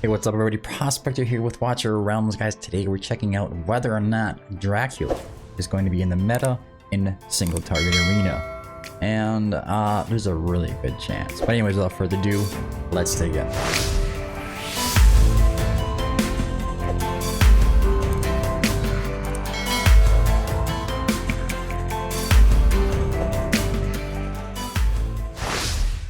Hey, what's up everybody? Prospector here with Watcher of Realms, guys. Today we're checking out whether or not Dracula is going to be in the meta in single target arena. And there's a really good chance. But anyways, without further ado, let's dig in.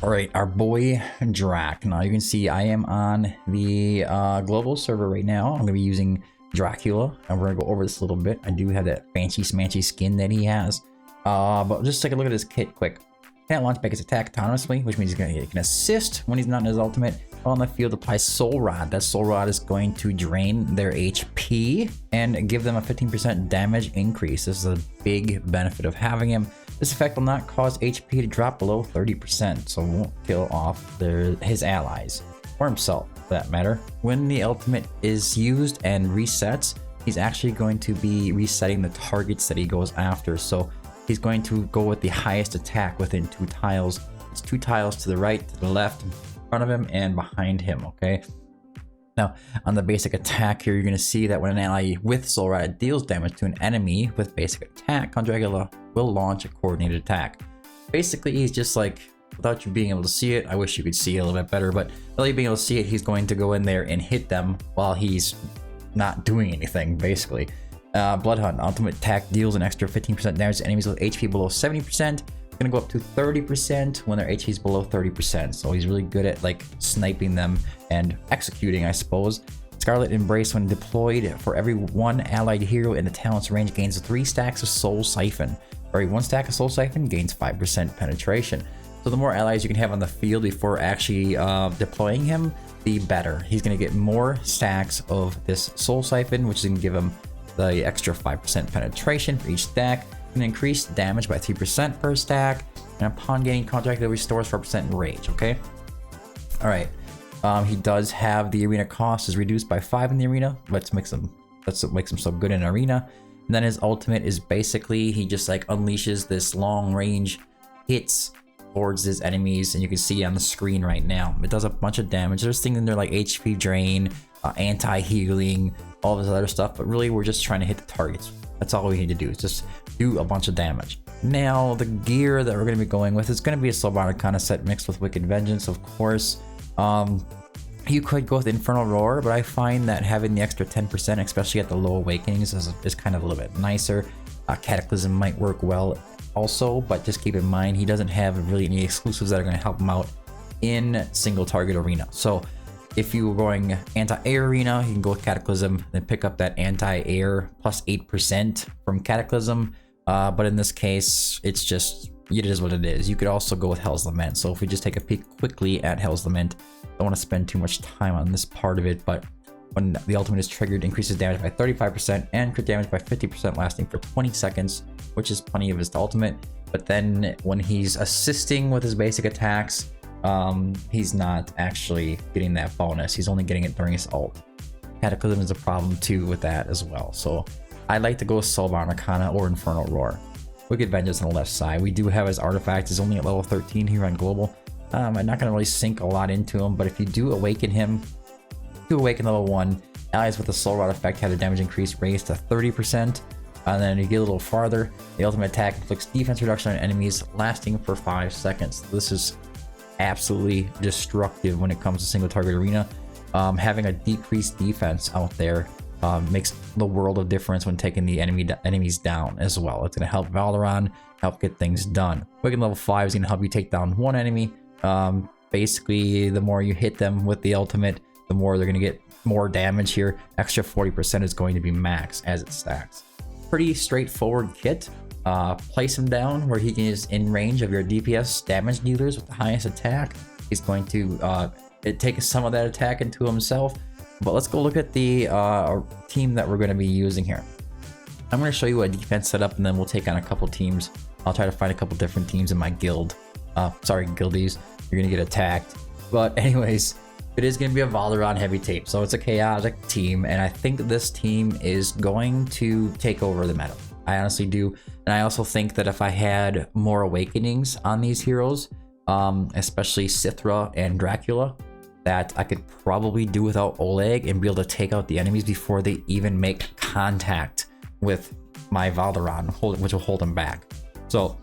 Alright, our boy Drac. Now you can see I am on the global server right now. I'm going to be using Dracula, and we're going to go over this a little bit. I do have that fancy smanchy skin that he has. But just take a look at his kit quick. Can't launch back his attack autonomously, which means he can assist when he's not in his ultimate. On the field, apply Soul Rod. That Soul Rod is going to drain their HP and give them a 15% damage increase. This is a big benefit of having him. This effect will not cause HP to drop below 30%, so it won't kill off his allies, or himself for that matter. When the ultimate is used and resets, he's actually going to be resetting the targets that he goes after. So he's going to go with the highest attack within 2 tiles. It's 2 tiles to the right, to the left, in front of him, and behind him, okay? Now, on the basic attack here, you're going to see that when an ally with Soul Rod deals damage to an enemy with basic attack, Dracula will launch a coordinated attack. Basically, he's just like, without you being able to see it, I wish you could see it a little bit better, but without you being able to see it, he's going to go in there and hit them while he's not doing anything, basically. Blood Hunt, ultimate attack deals an extra 15% damage to enemies with HP below 70%. Gonna go up to 30% when their HP is below 30%. So he's really good at like sniping them and executing, I suppose. Scarlet Embrace, when deployed, for every 1 allied hero in the talent's range gains 3 stacks of Soul Siphon. For every 1 stack of Soul Siphon gains 5% penetration. So the more allies you can have on the field before actually deploying him, the better. He's gonna get more stacks of this Soul Siphon, which is gonna give him the extra 5% penetration for each stack. Can increase damage by 3% per stack, and upon gaining contact, it restores 4% rage. Okay. All right. He does have the arena cost is reduced by 5 in the arena. That's what makes him so good in arena. And then his ultimate is basically he just like unleashes this long range hits towards his enemies, and you can see on the screen right now. It does a bunch of damage. There's things in there like HP drain, anti-healing, all this other stuff. But really, we're just trying to hit the targets. That's all we need to do, is just do a bunch of damage. Now, the gear that we're going to be going with is going to be a Soulbound Arcana set mixed with Wicked Vengeance, of course. You could go with Infernal Roar, but I find that having the extra 10%, especially at the low awakenings, is kind of a little bit nicer. Cataclysm might work well also, but just keep in mind, he doesn't have really any exclusives that are going to help him out in single target arena. So if you were going anti-air arena, you can go with Cataclysm, then pick up that anti-air plus 8% from Cataclysm. But in this case, it's just, it is what it is. You could also go with Hell's Lament. So if we just take a peek quickly at Hell's Lament, don't want to spend too much time on this part of it, but when the ultimate is triggered, increases damage by 35% and crit damage by 50%, lasting for 20 seconds, which is plenty of his ultimate. But then when he's assisting with his basic attacks, he's not actually getting that bonus. He's only getting it during his ult. Cataclysm is a problem too with that as well. So I like to go with Soulbound Arcana or Infernal Roar. Wicked Vengeance on the left side. We do have his artifact. Is only at level 13 here on global. I'm not going to really sink a lot into him, but if you do awaken him, to awaken level 1, allies with the Soul Rod effect have their damage increase raised to 30%. And then you get a little farther, the ultimate attack inflicts defense reduction on enemies lasting for 5 seconds. This is absolutely destructive when it comes to single target arena. Having a decreased defense out there makes the world of difference when taking the enemies down as well. It's going to help Valoran, help get things done. Wicked level 5 is going to help you take down 1 enemy. Basically, the more you hit them with the ultimate, the more they're going to get more damage here. Extra 40% is going to be max as it stacks. Pretty straightforward kit. Place him down where he is in range of your DPS damage dealers with the highest attack. He's going to take some of that attack into himself. But let's go look at the team that we're going to be using here. I'm going to show you a defense setup, and then we'll take on a couple teams. I'll try to find a couple different teams in my guild. Sorry, guildies. You're going to get attacked. But anyways, it is going to be a Valoran heavy tape. So it's a chaotic team, and I think this team is going to take over the meta. I honestly do. And I also think that if I had more awakenings on these heroes, especially Cithra and Dracula, that I could probably do without Oleg and be able to take out the enemies before they even make contact with my Valderon, which will hold them back. So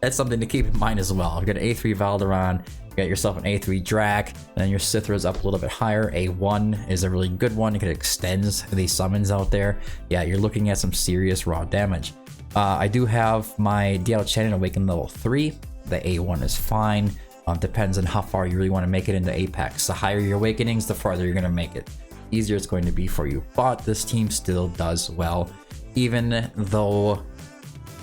that's something to keep in mind as well. You got an A3 Valderon, you got yourself an A3 Drac, and then your Sithra's up a little bit higher. A1 is a really good one. It extends the summons out there. Yeah, you're looking at some serious raw damage. I do have my Diao Chen Awaken level 3. The A1 is fine. Depends on how far you really want to make it into Apex. The higher your awakenings, the farther you're going to make it. Easier it's going to be for you. But this team still does well, even though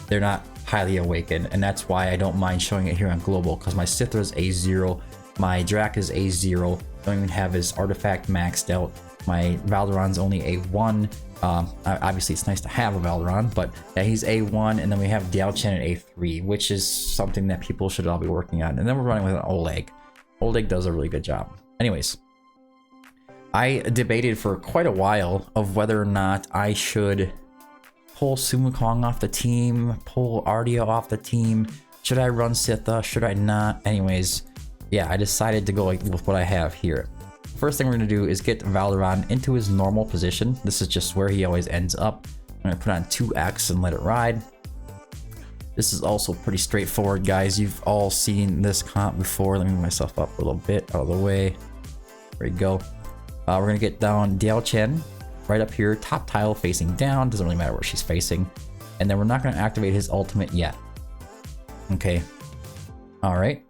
they're not highly awakened, and that's why I don't mind showing it here on global, because my Sithra's A0, my Drac is A0, don't even have his artifact maxed out. My Valderon's only A1. Obviously it's nice to have a Valderon, but yeah, he's A1, and then we have Diao Chen at A3, which is something that people should all be working on. And then we're running with an Oleg. Oleg does a really good job. Anyways, I debated for quite a while of whether or not I should pull Sumukong off the team, pull Ardio off the team. Should I run Sitha? Should I not? Anyways, yeah, I decided to go with what I have here. First thing we're going to do is get Valderon into his normal position. This is just where he always ends up. I'm going to put on 2x and let it ride. This is also pretty straightforward, guys. You've all seen this comp before. Let me move myself up a little bit out of the way. There we go. We're going to get down Diao Chen right up here, top tile facing down. Doesn't really matter where she's facing. And then we're not going to activate his ultimate yet. Okay. All right.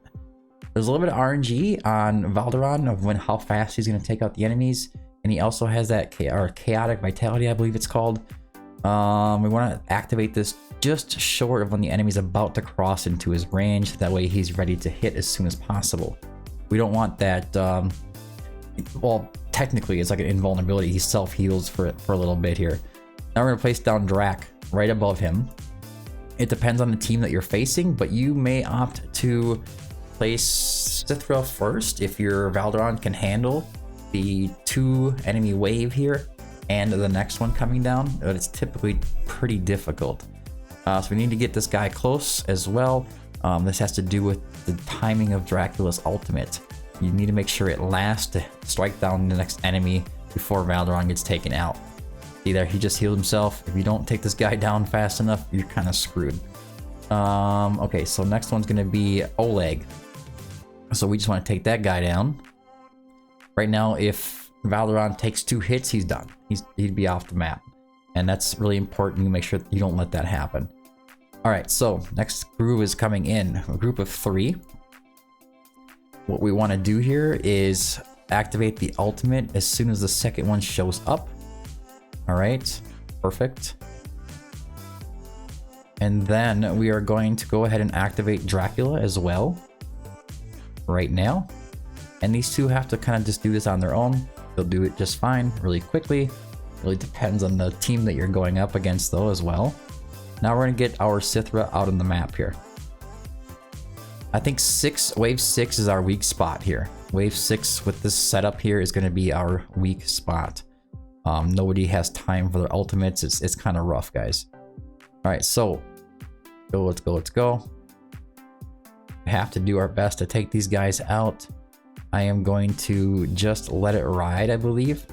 There's a little bit of RNG on Valderon of how fast he's going to take out the enemies. And he also has that chaotic vitality, I believe it's called. We want to activate this just short of when the enemy's about to cross into his range. That way he's ready to hit as soon as possible. We don't want that, well, technically it's like an invulnerability. He self-heals for a little bit here. Now we're going to place down Drac right above him. It depends on the team that you're facing, but you may opt to place Sithra first if your Valderon can handle the 2 enemy wave here and the next one coming down, but it's typically pretty difficult. So we need to get this guy close as well. This has to do with the timing of Dracula's ultimate. You need to make sure it lasts to strike down the next enemy before Valderon gets taken out. See there, he just healed himself. If you don't take this guy down fast enough, you're kind of screwed. Okay, so next one's gonna be Oleg. So we just want to take that guy down. Right now, if Valderon takes 2 hits, he's done. He'd be off the map. And that's really important. You make sure you don't let that happen. All right, so next group is coming in. A group of 3. What we want to do here is activate the ultimate as soon as the second one shows up. All right, perfect. And then we are going to go ahead and activate Dracula as well right now. And these two have to kind of just do this on their own. They'll do it just fine, really quickly. Really depends on the team that you're going up against though as well. Now we're gonna get our Sithra out on the map here. I think wave 6 is our weak spot here. Wave 6 with this setup here is gonna be our weak spot. Nobody has time for their ultimates. It's kind of rough, guys. All right, so let's go. We have to do our best to take these guys out. I am going to just let it ride, I believe.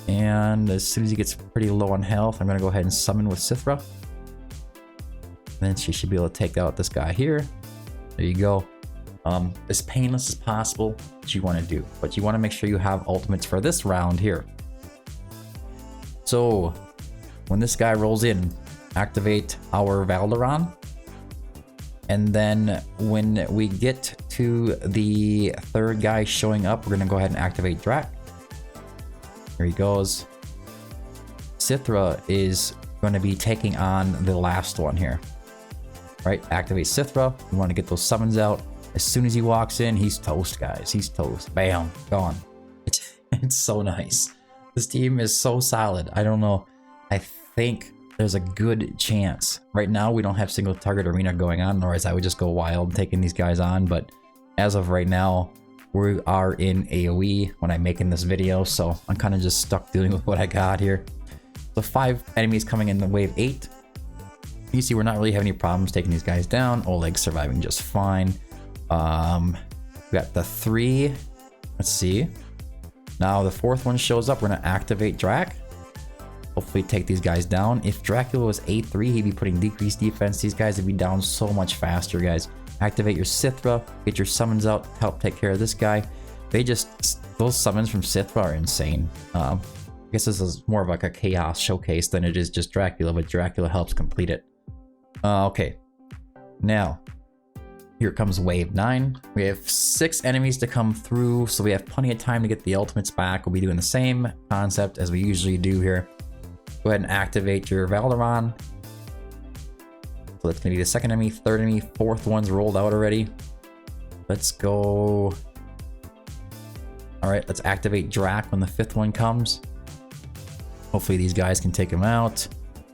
And as soon as he gets pretty low on health, I'm going to go ahead and summon with Sithra. And then she should be able to take out this guy here. There you go. As painless as possible, what you want to do. But you want to make sure you have ultimates for this round here. So when this guy rolls in, activate our Valderon. And then when we get to the third guy showing up, we're going to go ahead and activate Drac. Here he goes. Sithra is going to be taking on the last one here. Right, activate Sithra. We want to get those summons out. As soon as he walks in, he's toast, guys. He's toast. Bam, gone. It's so nice. This team is so solid. I don't know. I think there's a good chance. Right now, we don't have single target arena going on, otherwise I would just go wild taking these guys on. But as of right now, we are in AoE when I'm making this video, so I'm kind of just stuck dealing with what I got here. So 5 enemies coming in the wave 8. You see, we're not really having any problems taking these guys down. Oleg's surviving just fine. We got the 3 Let's see. Now the fourth one shows up. We're gonna activate Drac. Hopefully take these guys down. If Dracula was A3, he'd be putting decreased defense. These guys would be down so much faster, guys. Activate your Sithra. Get your summons out to help take care of this guy. Those summons from Sithra are insane. I guess this is more of like a chaos showcase than it is just Dracula, but Dracula helps complete it. Okay. Now, here comes wave 9. We have 6 enemies to come through, so we have plenty of time to get the ultimates back. We'll be doing the same concept as we usually do here. Go ahead and activate your Valderon. So that's gonna be the second enemy, third enemy, fourth one's rolled out already. Let's go. All right, let's activate Drac when the fifth one comes. Hopefully these guys can take him out.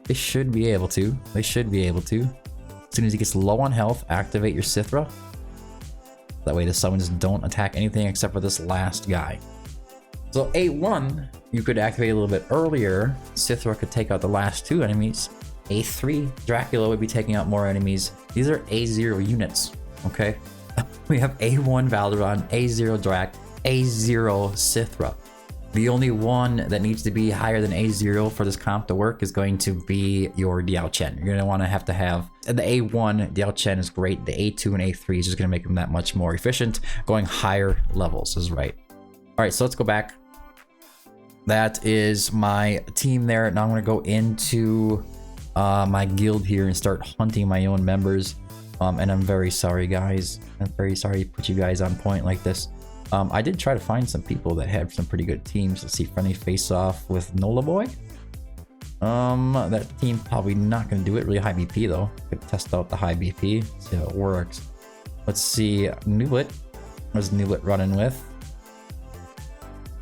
They should be able to. They should be able to. As soon as he gets low on health, activate your Sithra. That way the summons don't attack anything except for this last guy. So A1, you could activate a little bit earlier. Sithra could take out the last 2 enemies. A3, Dracula would be taking out more enemies. These are A0 units, okay? We have A1 Valderon, A0 Drac, A0 Sithra. The only one that needs to be higher than A0 for this comp to work is going to be your Diao Chen. You're going to want to have the A1 Diao Chen is great. The A2 and A3 is just going to make them that much more efficient. Going higher levels is right. All right, so let's go back. That is my team there. Now I'm going to go into my guild here and start hunting my own members. And I'm very sorry, guys. I'm very sorry to put you guys on point like this. I did try to find some people that had some pretty good teams. Let's see, friendly face-off with Nola Boy. That team probably not going to do it. Really high BP though. Could test out the high BP, see how it works. Let's see, Newlet. What's Newlet running with?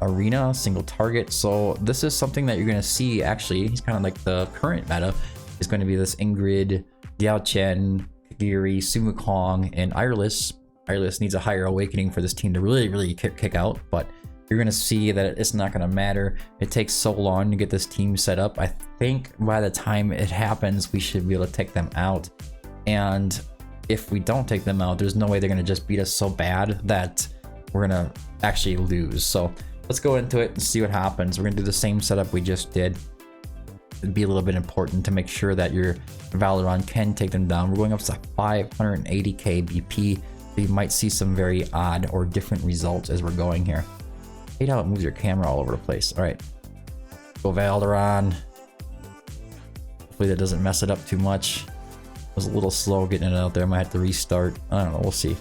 Arena, single target. So this is something that you're going to see actually. He's kind of like the current meta. Is going to be this Ingrid, Diao Chen, Kagiri, Sumukong, and Ireless. Ireless needs a higher awakening for this team to really kick out, but you're going to see that it's not going to matter. It takes so long to get this team set up. I think by the time it happens, we should be able to take them out. And if we don't take them out, there's no way they're going to just beat us so bad that we're going to actually lose. So let's go into it and see what happens. We're going to do the same setup we just did. It'd be a little bit important to make sure that your Valderon can take them down. We're going up to 580k BP. You might see some very odd or different results as we're going here. I hate how it moves your camera all over the place. All right, go Valderon. Hopefully that doesn't mess it up too much. I was a little slow getting it out there. I might have to restart. I don't know, we'll see.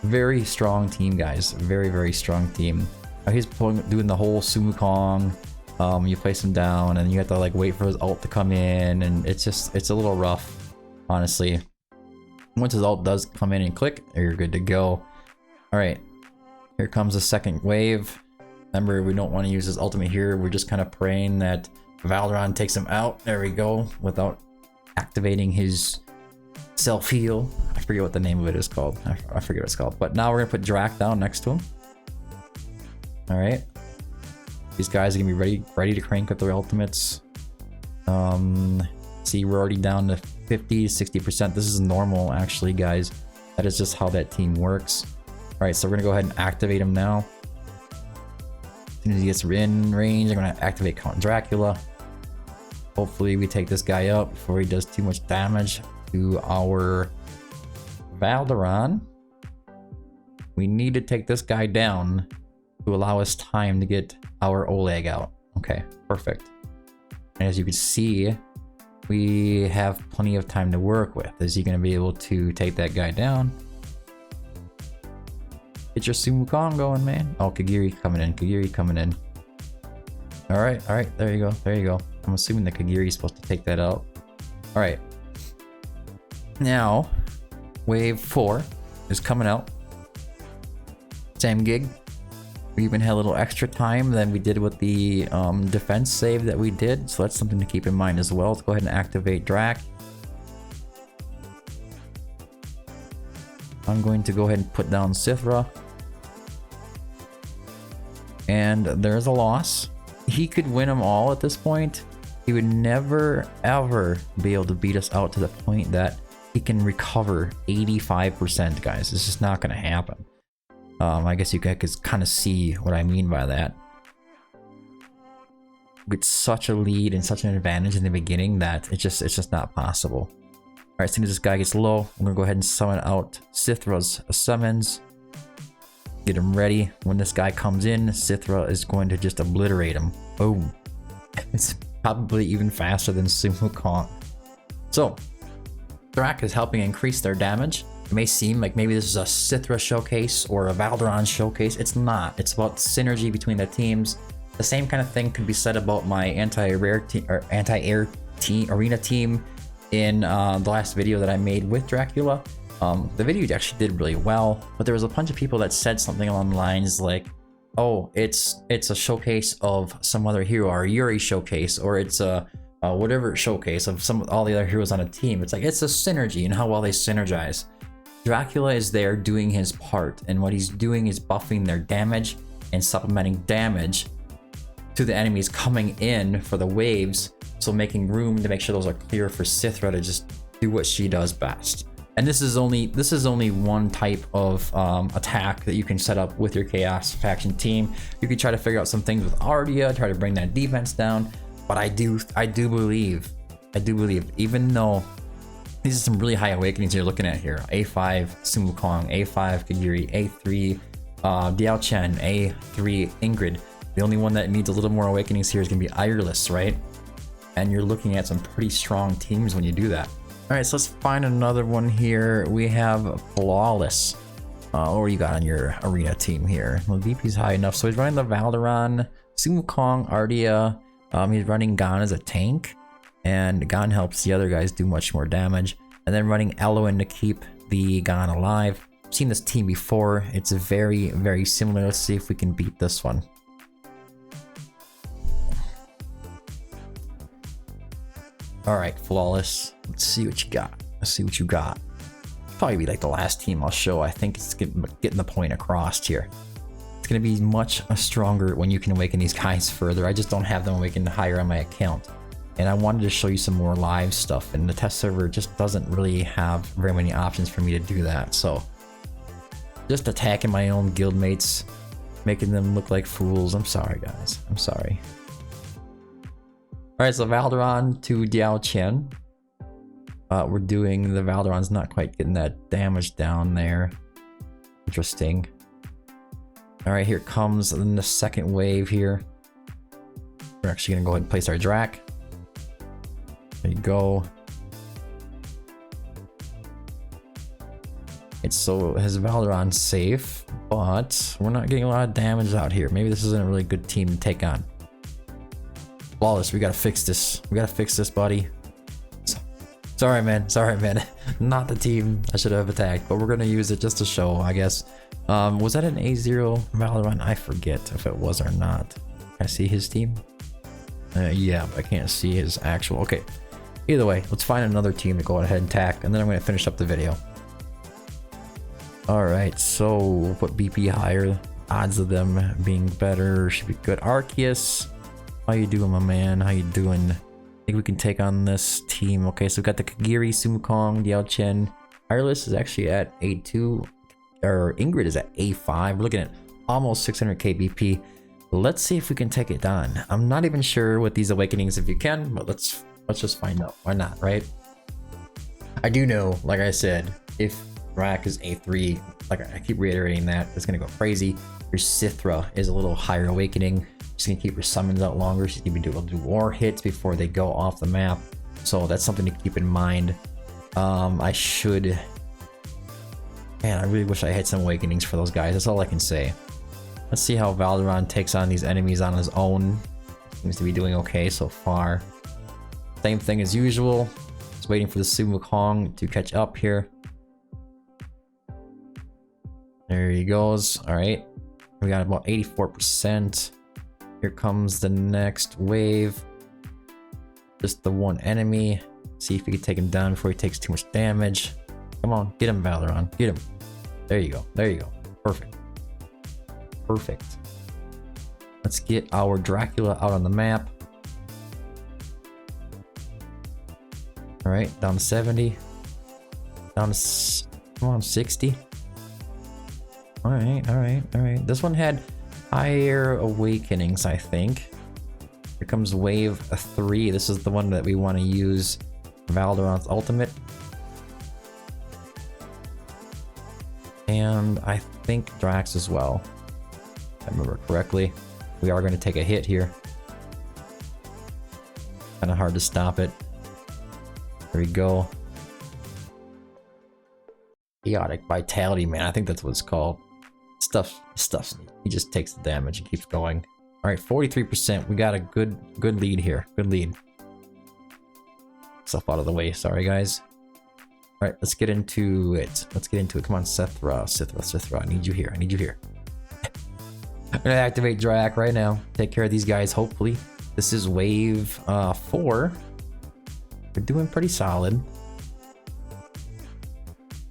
Very strong team, guys. Very strong team. He's doing the whole Sumukong. You place him down and you have to like wait for his ult to come in, and it's a little rough, honestly. Once his ult does come in and click, you're good to go. All right, here comes the second wave. Remember, we don't want to use his ultimate here. We're just kind of praying that Valderon takes him out. There we go, without activating his self-heal. I forget what the name of it is called. I forget what it's called. But now we're gonna put Drac down next to him. All right, these guys are gonna be ready to crank up their ultimates. See, we're already down to 50 to 60%. This is normal, actually, guys. That is just how that team works. All right, so we're gonna go ahead and activate him now. As soon as he gets in range, I'm gonna activate Count Dracula. Hopefully we take this guy out before he does too much damage to our Valderon. We need to take this guy down to allow us time to get our Oleg out. Okay, perfect. And as you can see, we have plenty of time to work with. Is he going to be able to take that guy down? Get your Sumukong going, man. Oh, Kagiri coming in. Kagiri coming in. All right. There you go. There you go. I'm assuming that Kagiri is supposed to take that out. All right. Now, wave 4 is coming out. Same gig. We even had a little extra time than we did with the defense save that we did, so that's something to keep in mind as well. Let's go ahead and activate Drac. I'm going to go ahead and put down Sithra. And there's a loss. He could win them all at this point. He would never ever be able to beat us out to the point that he can recover 85%, guys. It's just not going to happen. I guess you guys could kind of see what I mean by that. Get such a lead and such an advantage in the beginning that it's just not possible. All right, as soon as this guy gets low, I'm gonna go ahead and summon out Sithra's summons. Get him ready. When this guy comes in, Sithra is going to just obliterate him. Boom. It's probably even faster than Sumo Kong. So, Drac is helping increase their damage. It may seem like maybe this is a Sithra showcase or a Valderon showcase. It's not. It's about synergy between the teams. The same kind of thing could be said about my anti-rare team or anti-air team arena team in the last video that I made with Dracula. The video actually did really well, but there was a bunch of people that said something along the lines like, oh, it's a showcase of some other hero, or a Yuri showcase, or it's a whatever showcase of all the other heroes on a team. It's like, it's a synergy and how well they synergize. Dracula is there doing his part, and what he's doing is buffing their damage and supplementing damage to the enemies coming in for the waves, so making room to make sure those are clear for Sithra to just do what she does best. And this is only one type of attack that you can set up with your Chaos faction team. You can try to figure out some things with Ardia, try to bring that defense down. But I do believe, even though these are some really high awakenings you're looking at here, A5 Sumo Kong, A5 Kagiri, A3 Diao Chen, A3 Ingrid. The only one that needs a little more awakenings here is gonna be Ireless, right? And you're looking at some pretty strong teams when you do that. All right, so let's find another one here. We have Flawless. What do you got on your arena team here? Well, DP's high enough, so he's running the Valderon, Sumo Kong, Ardia. He's running Gon as a tank, and Gon helps the other guys do much more damage. And then running Eloin to keep the Gon alive. I've seen this team before. It's very, very similar. Let's see if we can beat this one. All right, Flawless. Let's see what you got. Let's see what you got. Probably be like the last team I'll show. I think it's getting the point across here. It's going to be much stronger when you can awaken these guys further. I just don't have them awakened higher on my account. And I wanted to show you some more live stuff, and the test server just doesn't really have very many options for me to do that. So just attacking my own guildmates, making them look like fools. I'm sorry, guys. I'm sorry. Alright, so Valderon to Diao Chen. We're doing the Valderon's not quite getting that damage down there. Interesting. Alright, here comes the second wave here. We're actually gonna go ahead and place our Drac. There you go. It's so his Valderon's safe, but we're not getting a lot of damage out here. Maybe this isn't a really good team to take on. Flawless, we gotta fix this. We gotta fix this, buddy. Sorry, man. Sorry, man. Not the team I should have attacked, but we're gonna use it just to show, I guess. Was that an A0 Valorant? I forget if it was or not. Can I see his team? Yeah, but I can't see his actual. Okay. Either way, let's find another team to go ahead and attack, and then I'm gonna finish up the video. Alright, so we'll put BP higher. Odds of them being better should be good. Arceus. How you doing, my man? How you doing? I think we can take on this team. Okay, so we've got the Kagiri, Sumo Kong, Diao Chen. Ireless is actually at A2, or Ingrid is at A5. We're looking at almost 600 KBP. Let's see if we can take it down. I'm not even sure with these awakenings if you can, but let's just find out. Why not, right? I do know, like I said, if Drac is A3, like I keep reiterating that, it's gonna go crazy. Your Sithra is a little higher awakening. She's gonna keep her summons out longer. She's gonna be able to do more hits before they go off the map. So that's something to keep in mind. I should... Man, I really wish I had some awakenings for those guys. That's all I can say. Let's see how Valderon takes on these enemies on his own. Seems to be doing okay so far. Same thing as usual. Just waiting for the Sumo Kong to catch up here. There he goes. Alright. We got about 84%. Here comes the next wave. Just the one enemy. See if we can take him down before he takes too much damage. Come on, get him, Valderon. Get him. There you go. There you go. Perfect. Perfect. Let's get our Dracula out on the map. Alright, down to 70. Down to... Come on, 60. All right, all right, all right. This one had higher awakenings, I think. Here comes wave 3. This is the one that we want to use Valderon's ultimate. And I think Drax as well. If I remember correctly. We are going to take a hit here. Kind of hard to stop it. There we go. Chaotic Vitality, man. I think that's what it's called. Stuff. He just takes the damage and keeps going. All right, 43%. We got a good lead here. Good lead. Stuff out of the way. Sorry, guys. All right, let's get into it. Come on, Sithra. I need you here. I'm gonna activate Drac right now. Take care of these guys, hopefully. This is wave 4. We're doing pretty solid.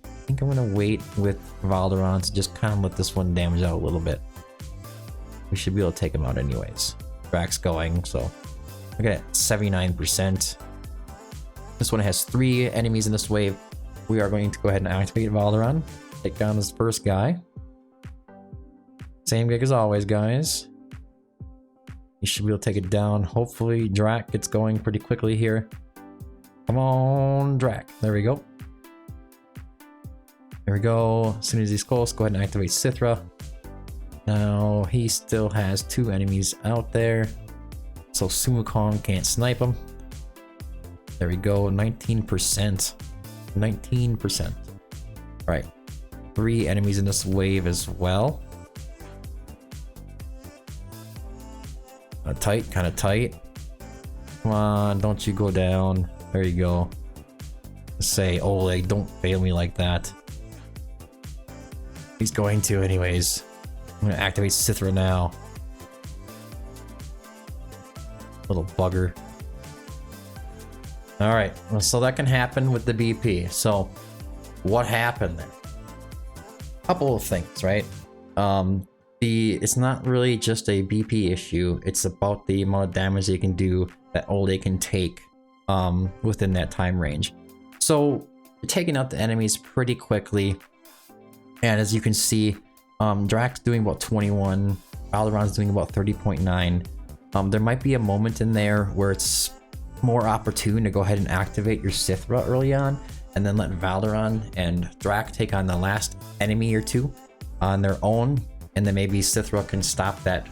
I think I'm gonna wait with Valderon to just kind of let this one damage out a little bit. We should be able to take him out anyways. Drac's going, so look at 79%. This one has 3 enemies in this wave. We are going to go ahead and activate Valderon. Take down this first guy. Same gig as always, guys. You should be able to take it down. Hopefully, Drac gets going pretty quickly here. Come on, Drac. There we go. There we go. As soon as he's close, go ahead and activate Sithra. Now, he still has 2 enemies out there. So Sumu Kong can't snipe him. There we go. 19%. 19%. Alright. 3 enemies in this wave as well. Kind of tight. Come on, don't you go down. There you go. Say, Oleg, don't fail me like that. He's going to anyways. I'm gonna activate Sithra now. Little bugger. Alright, well, so that can happen with the BP. So, what happened there? Couple of things, right? It's not really just a BP issue. It's about the amount of damage they can do that Oleg can take within that time range. So, taking out the enemies pretty quickly. And as you can see, Drac's doing about 21. Valderon's doing about 30.9. There might be a moment in there where it's more opportune to go ahead and activate your Sithra early on, and then let Valderon and Drac take on the last enemy or 2 on their own, and then maybe Sithra can stop that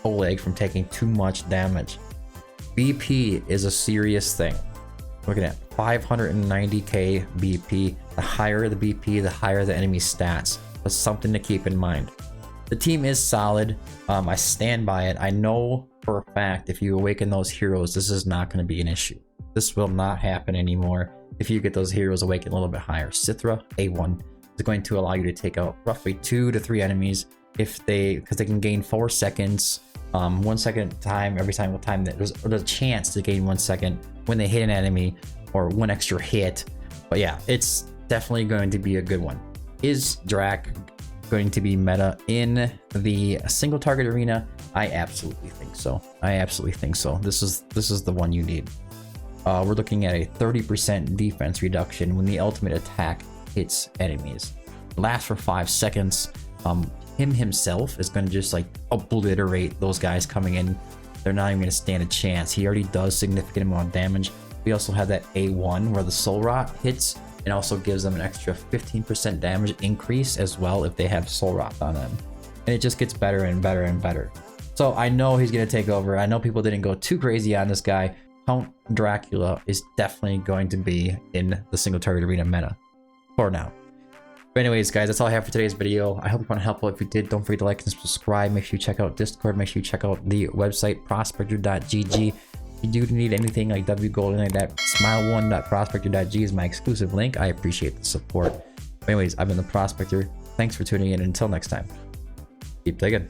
Oleg from taking too much damage. BP is a serious thing. Looking at 590k BP. The higher the BP, the higher the enemy stats. That's something to keep in mind. The team is solid. I stand by it. I know for a fact if you awaken those heroes, this is not going to be an issue. This will not happen anymore if you get those heroes awakened a little bit higher. Sithra A1 is going to allow you to take out roughly 2 to 3 enemies because they can gain 4 seconds, 1 second at a time every time that there's a chance to gain 1 second when they hit an enemy, or 1 extra hit. But yeah, it's definitely going to be a good one. Is Drac going to be meta in the single target arena? I absolutely think so. This is the one you need. We're looking at a 30% defense reduction when the ultimate attack hits enemies. Lasts for 5 seconds. Him himself is going to just like obliterate those guys coming in. They're not even going to stand a chance. He already does significant amount of damage. We also have that A1 where the Soul Rot hits. It also gives them an extra 15% damage increase as well if they have Soul Rot on them. And it just gets better and better and better. So I know he's going to take over. I know people didn't go too crazy on this guy. Count Dracula is definitely going to be in the single target arena meta for now. But anyways, guys, that's all I have for today's video. I hope you found it helpful. If you did, don't forget to like and subscribe. Make sure you check out Discord. Make sure you check out the website, prospector.gg. If you do need anything like W Gold and like that, smile1.prospector.g is my exclusive link. I appreciate the support. But anyways, I've been the Prospector. Thanks for tuning in. Until next time, keep digging.